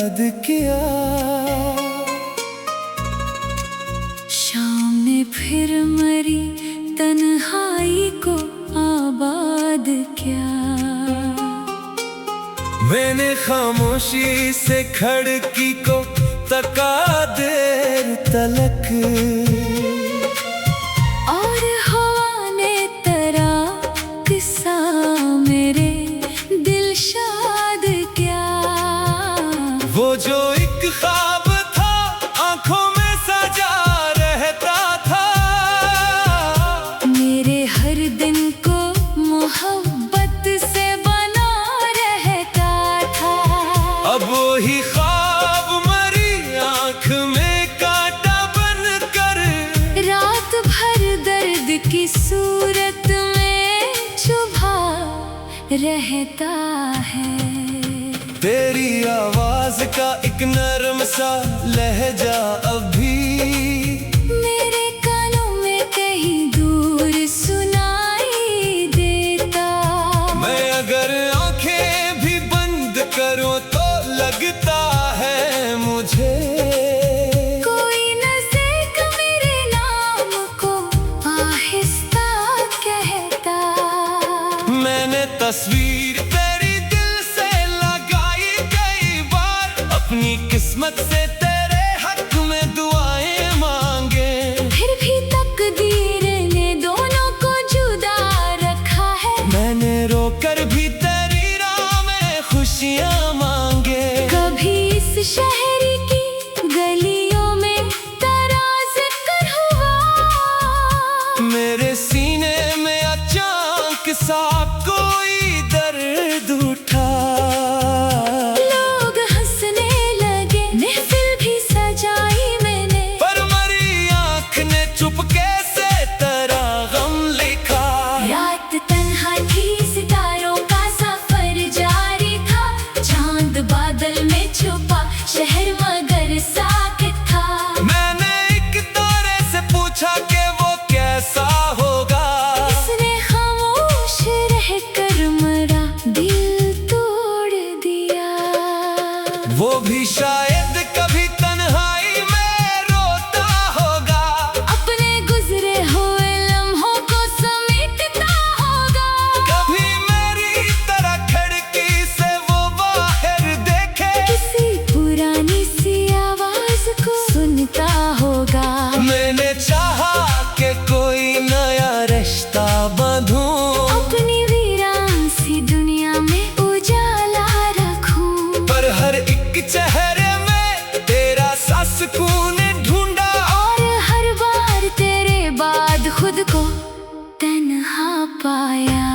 याद किया। शाम ने फिर मरी तन्हाई को आबाद क्या। मैंने खामोशी से खिड़की को तका देर तलक, और हवा ने तरा किस्सा मेरे दिलशाद क्या। वो जो एक ख्वाब था आंखों में सजा रहता था, मेरे हर दिन को मोहब्बत से बना रहता था। अब वही ख्वाब मरी आंख में कांटा बन कर, रात भर दर्द की सूरत में चुभा रहता है। तेरी आवाज का एक नरम सा लहजा अभी मेरे कानों में कहीं दूर सुनाई देता। मैं अगर आंखें भी बंद करूं तो लगता है मुझे कोई नज़दीक मेरे नाम को आहिस्ता कहता। मैंने तस्वीर तेरी दिल से लगाई कई बार, अपनी किस्मत से तेरे हक में दुआएं मांगे। फिर भी तकदीर ने दोनों को जुदा रखा है। मैंने रोकर भी तेरी राह में खुशियां मांगे। कभी इस शहर की गलियों में तेरा जिक्र हुआ, मेरे सीने में अचानक सा कोई दर्द उठा। लोग हंसने लगे, महफिल भी सजाई मैंने, पर मरी आंख ने चुपके से तेरा गम लिखा। रात तन्हा थी, सितारों का सफर जारी था। चांद बादल में छुपा, शहर मगर साकित था। मैंने एक तारे से पूछा कि वो कैसा होगा, उसने खामोश रहकर मरा दिल तोड़ दिया। वो भी शायद कभी तन्हाई में रोता होगा, अपने गुजरे हुए लम्हों को समेटता होगा। कभी मेरी तरह खिड़की से वो बाहर देखे, किसी पुरानी सी आवाज को सुनता होगा। मैंने चाहा कि कोई नया रिश्ता बांधूं, अपनी वीरान सी दुनिया में उजाला रखूं। पर हर एक चेहरे में तेरा सा सुकून ढूंढा। और हर बार तेरे बाद खुद को तन्हा पाया।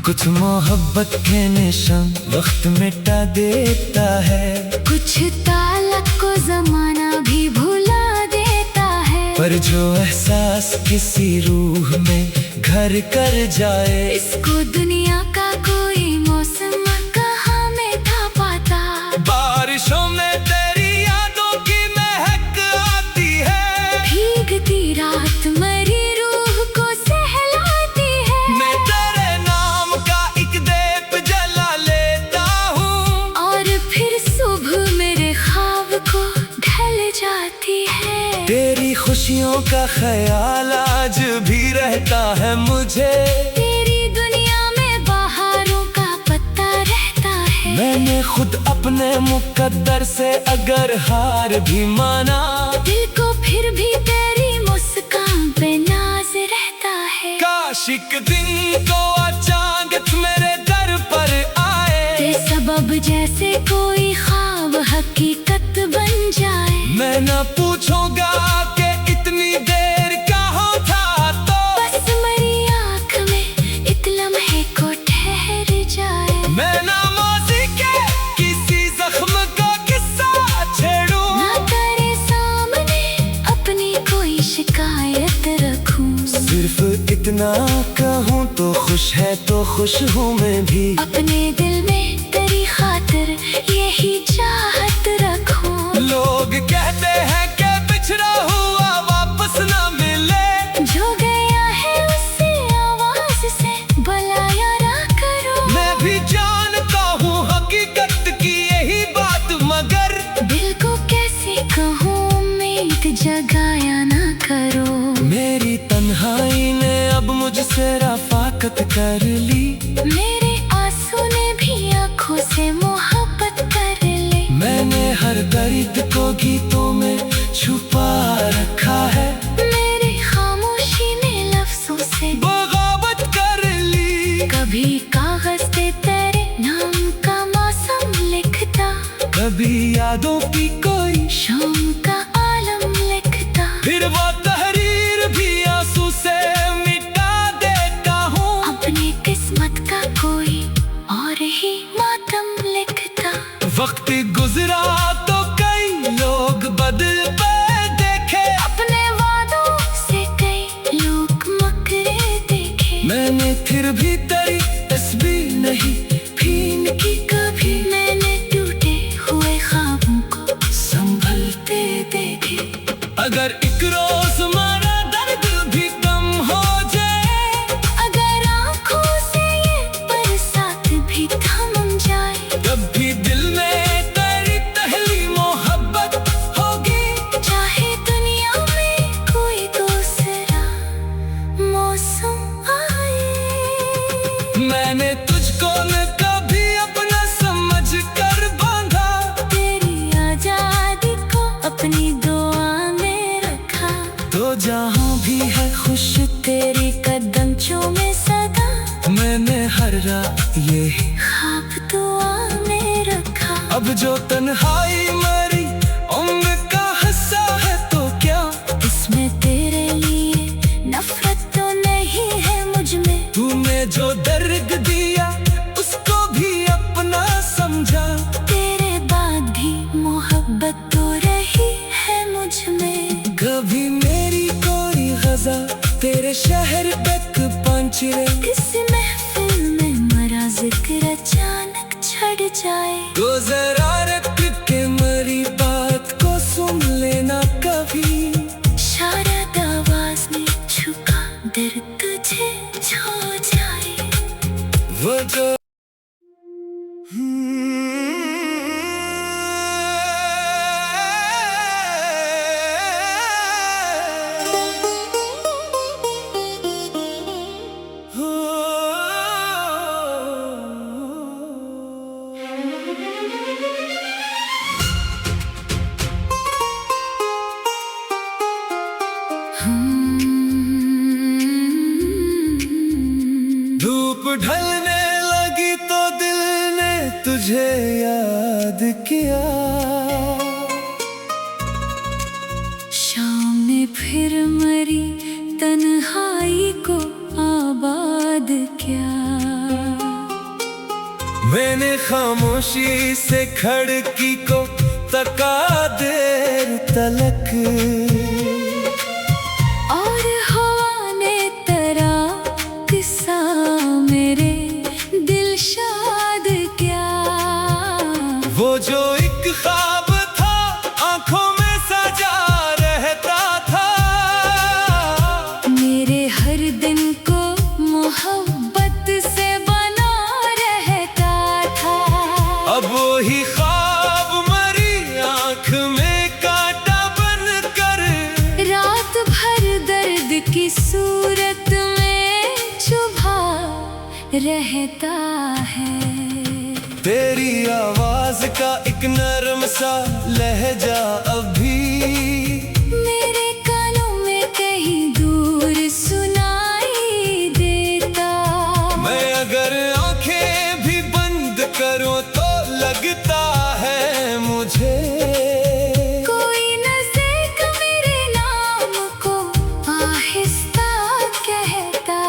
कुछ मोहब्बत के निशान वक्त मिटा देता है, कुछ तालक को जमाना भी भुला देता है। पर जो एहसास किसी रूह में घर कर जाए, इसको दुनिया का कोई मौसम कहाँ में था पाता। बारिशों में तेरी यादों की महक आती है, भीगती रात मरी रूह को सहलाती है। मैं तेरे नाम का एक दीप जला लेता हूँ, और फिर सुबह मेरे ख्वाब को ढल जाती है। तेरी खुशियों का ख्याल आज भी रहता है मुझे। तेरी दुनिया में बहारों का पत्ता रहता है। मैंने खुद अपने मुकद्दर से अगर हार भी माना, दिल को फिर भी तेरी मुस्कान पे नाज रहता है। काश एक दिन को अचानक मेरे दर पर आए, तेरे सबब जैसे कोई ख्वाब हकीकत बन जाए। मैं ना पूछूंगा कि इतनी देर कहाँ था, तो बस मरी आँख में एक लम्हे को ठहर जाए। मैं ना माज़ी के किसी जख्म का किस्सा छेड़ूं, ना तेरे सामने अपनी कोई शिकायत रखूं। सिर्फ इतना कहूँ तो खुश है तो खुश हूँ मैं भी, अपने दिल में तेरी खातिर यही चाहत रखूं। लोग कहते हैं कि बिछड़ा हुआ वापस ना मिले, जो गया है उससे आवाज से बुलाया ना करो। मैं भी जानता हूँ हकीकत की यही बात से रफाकत कर ली। मेरे आंसू ने भी आंखों से मोहब्बत कर ली। मैंने हर दर्द को गीतों में छुपा रखा है। मेरी खामोशी ने लफ्जों से बगावत कर ली। कभी कागज पे तेरे नाम का मौसम लिखता, कभी यादों की कोई शाम का आलम लिखता। फिर वो तहरीर भी आंसू से मिटा देता हूँ। अपनी किस्मत का कोई और ही मातम लिखता। वक्त गुजरा तो कई लोग बदल पे देखे। अपने वादों से कई लोग मकरे देखे। मैंने फिर भी तेरी तस्वीर नहीं भीन की कभी। मैंने टूटे हुए ख्वाबों को संभलते देखे। अगर एक रोज हमारा दर्द भी कम हो जाए, अगर आंखों से ये बरसात भी थम जाए, तब भी दिल में तेरी पहली मोहब्बत होगी। चाहे दुनिया में कोई दूसरा मौसम आए। मैंने तुझको न कभी अपना समझ कर बांधा। तेरी आजादी को अपनी दुआ में रखा। तो जहाँ भी है खुश तेरी कदम चूमे सदा। मैंने हर रात ये ख्वाब दुआ में रखा। अब जो तन्हाई मरी उम्र का हिस्सा है तो क्या। इसमें तेरे लिए नफरत तो नहीं है मुझ में। तूने जो दर्द दिया उसको भी अपना समझा। तेरे बाद भी मोहब्बत तो रही है मुझ में। कभी मेरी कोई गज़ा तेरे शहर तक पहुंची रे। इस महफिल में मरा जिक्र अचानक छड़ जाए, तो जरा रख के मरी बात को सुन लेना कभी। शारद आवाज में छुपा दर्द तुझे छू जाए। वो जो धूप ढलने लगी तो दिल ने तुझे याद किया। शाम ने फिर मरी तन्हाई को आबाद क्या। मैंने खामोशी से खड़की को तका देर तलक। और हवा ने तरा किस्सा मेरे दिलशाद क्या। वो जो एक ख्वाब था आंखों में सजा रहता था। मेरे हर दिन को मोहब्बत से बना रहता था। अब वही ख्वाब मरी आंख में कांटा बन कर। रात भर दर्द की सूरत में चुभा रहता है। तेरी आवाज का एक नरम सा लहजा अभी मेरे कानों में कहीं दूर सुनाई देता। मैं अगर आंखें भी बंद करूं तो लगता है मुझे कोई नज़दीक मेरे नाम को आहिस्ता कहता।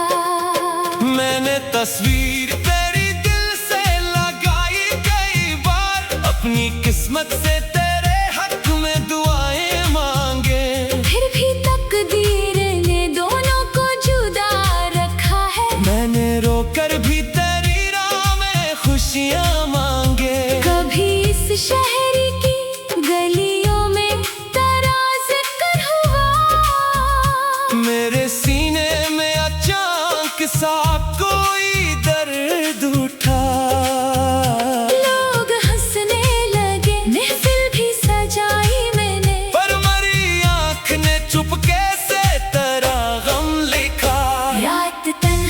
मैंने तस्वीर तेरी दिल से लगाई कई बार। अपनी किस्मत से तेरे हक में दुआएं मांगे। फिर भी तकदीर ने दोनों को जुदा रखा है। मैंने रोकर भी तेरी राह में खुशियां मांगे। कभी इस शहर की गलियों में तेरा जिक्र हुआ। मेरे सीने में अचानक सा कोई दर्द उठा। लोग हंसने लगे, महफिल भी सजाई मैंने। पर मरी आंख ने चुपके से तेरा गम लिखा। रात तन्हाई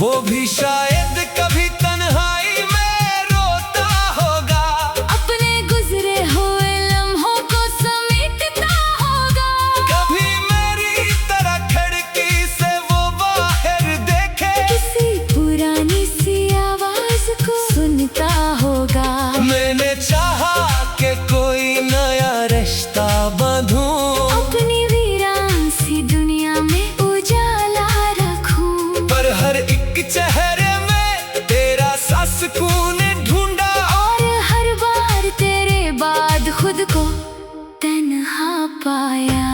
वो भी शायद कभी तन्हाई में रोता होगा, अपने गुजरे हुए लम्हों को समेटता होगा। कभी मेरी तरह खिड़की से वो बाहर देखे, किसी पुरानी सी आवाज को सुनता होगा। मैंने चाहा कि कोई नया रिश्ता बांधूं, अपनी वीरान सी दुनिया में उजाला रखूं। पर हर एक चेहरे में तेरा सा सुकून ढूंढा, और हर बार तेरे बाद खुद को तन्हा पाया।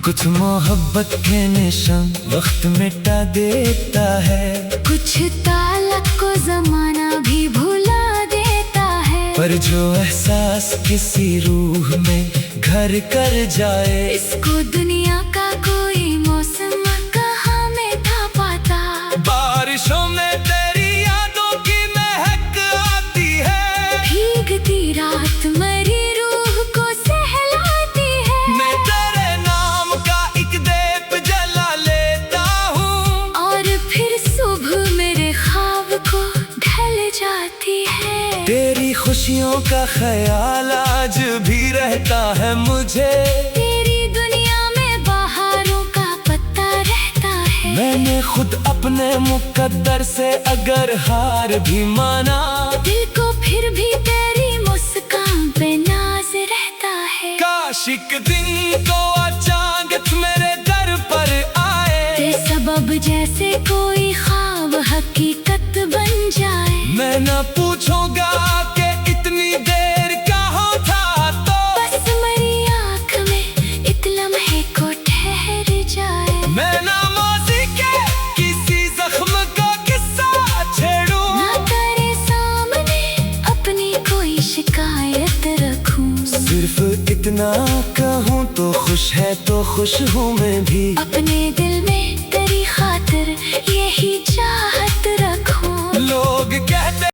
कुछ मोहब्बत के निशान वक्त मिटा देता है, कुछ तालक को जमाना भी भुला देता है। पर जो एहसास किसी रूह में घर कर जाए, इसको दुनिया का कोई मौसम कहाँ में था पाता। बारिशों में तेरी यादों की महक आती है, भीगती रात मरी रूह को सहलाती है। मैं तेरे नाम का एक दीप जला लेता हूँ, और फिर सुबह मेरे ख्वाब को ढल जाती है। तेरी खुशियों का ख्याल आज भी रहता है मुझे, तेरी दुनिया में बहारों का पत्ता रहता है। मैंने खुद अपने मुकद्दर से अगर हार भी माना, दिल को फिर भी तेरी मुस्कान पे नाज रहता है। काश एक दिन को अचानक मेरे दर पर आए, तेरे सबब जैसे कोई ख्वाब हकीकत बन जाए। मैं न पूछूंगा कि इतनी देर कहाँ था, तो बस मेरी आँख में एक लम्हे को ठहर जाए। मैं न माजी के किसी जख्म का किस्सा छेड़ूं, ना तेरे सामने अपनी कोई शिकायत रखूं। सिर्फ इतना कहूँ तो खुश है तो खुश हूँ मैं भी, अपने दिल में